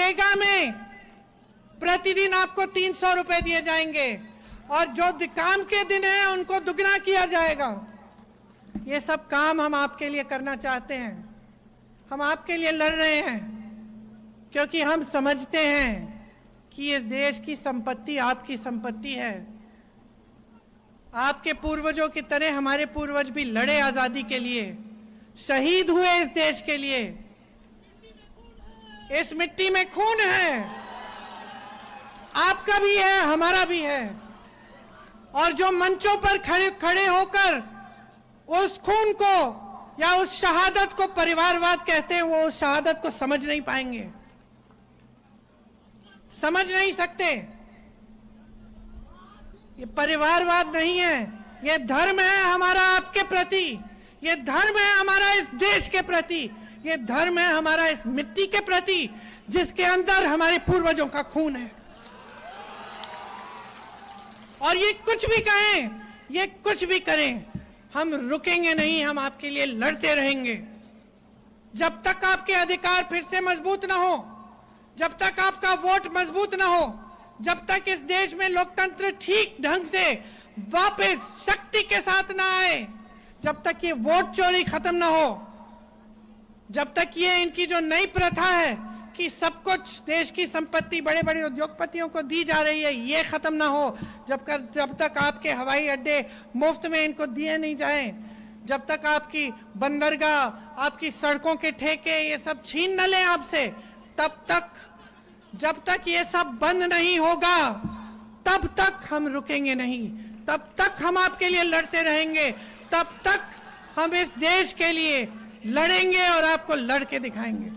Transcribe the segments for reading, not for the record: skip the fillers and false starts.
मनरेगा में प्रतिदिन आपको 300 रुपए दिए जाएंगे और जो काम के दिन है उनको दुगना किया जाएगा। ये सब काम हम आपके लिए करना चाहते हैं, हम आपके लिए लड़ रहे हैं, क्योंकि हम समझते हैं कि इस देश की संपत्ति आपकी संपत्ति है। आपके पूर्वजों की तरह हमारे पूर्वज भी लड़े आजादी के लिए, शहीद हुए इस देश के लिए। इस मिट्टी में खून है, आपका भी है, हमारा भी है। और जो मंचों पर खड़े होकर उस खून को या उस शहादत को परिवारवाद कहते हैं, वो उस शहादत को समझ नहीं पाएंगे, समझ नहीं सकते। ये परिवारवाद नहीं है, ये धर्म है हमारा आपके प्रति, ये धर्म है हमारा इस देश के प्रति, ये धर्म है हमारा इस मिट्टी के प्रति जिसके अंदर हमारे पूर्वजों का खून है। और ये कुछ भी कहें, ये कुछ भी करें, हम रुकेंगे नहीं, हम आपके लिए लड़ते रहेंगे। जब तक आपके अधिकार फिर से मजबूत ना हो, जब तक आपका वोट मजबूत ना हो, जब तक इस देश में लोकतंत्र ठीक ढंग से वापस शक्ति के साथ ना आए, जब तक ये वोट चोरी खत्म ना हो, जब तक ये इनकी जो नई प्रथा है कि सब कुछ देश की संपत्ति बड़े बड़े उद्योगपतियों को दी जा रही है, ये खत्म ना हो, जब तक आपके हवाई अड्डे मुफ्त में इनको दिए नहीं जाएं, जब तक आपकी बंदरगाह, आपकी सड़कों के ठेके ये सब छीन न लें आपसे, तब तक, जब तक ये सब बंद नहीं होगा, तब तक हम रुकेंगे नहीं, तब तक हम आपके लिए लड़ते रहेंगे, तब तक हम इस देश के लिए लड़ेंगे और आपको लड़के दिखाएंगे।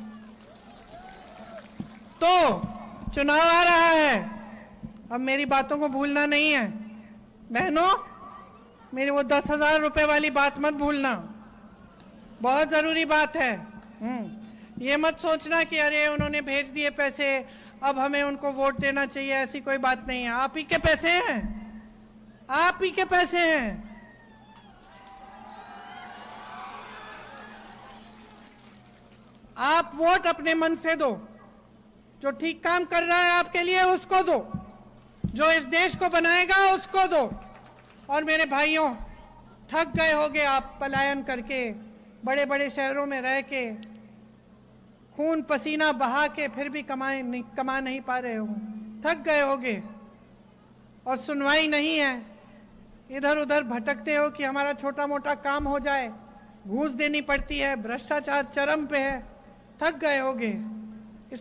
तो चुनाव आ रहा है, अब मेरी बातों को भूलना नहीं है बहनों, मेरी वो 10,000 रुपए वाली बात मत भूलना, बहुत जरूरी बात है। ये मत सोचना कि अरे उन्होंने भेज दिए पैसे, अब हमें उनको वोट देना चाहिए, ऐसी कोई बात नहीं है। आप ही के पैसे हैं, आप ही के पैसे हैं। आप वोट अपने मन से दो, जो ठीक काम कर रहा है आपके लिए उसको दो, जो इस देश को बनाएगा उसको दो। और मेरे भाइयों, थक गए होगे आप पलायन करके, बड़े बड़े शहरों में रह के, खून पसीना बहा के फिर भी कमा नहीं पा रहे हो, थक गए होगे और सुनवाई नहीं है, इधर उधर भटकते हो कि हमारा छोटा मोटा काम हो जाए, घूस देनी पड़ती है, भ्रष्टाचार चरम पे है, थक गए होगे। इस